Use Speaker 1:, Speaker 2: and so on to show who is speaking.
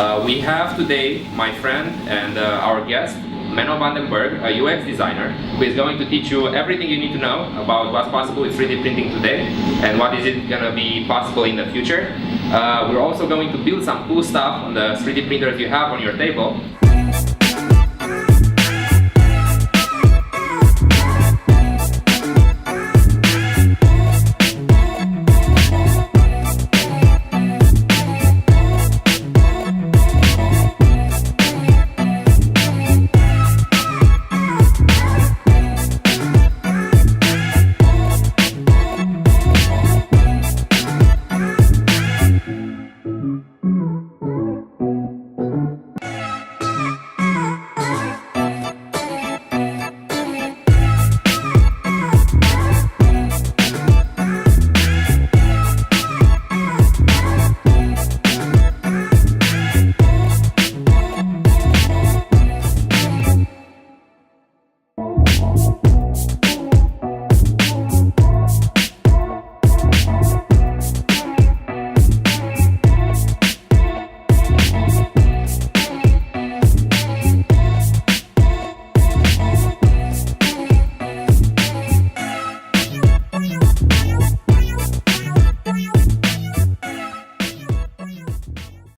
Speaker 1: We have today my friend and our guest, Menno Vandenberg, a UX designer, who is going to teach you everything you need to know about what's possible with 3D printing today and what is it going to be possible in the future. We're also going to build some cool stuff on the 3D printers you have on your table.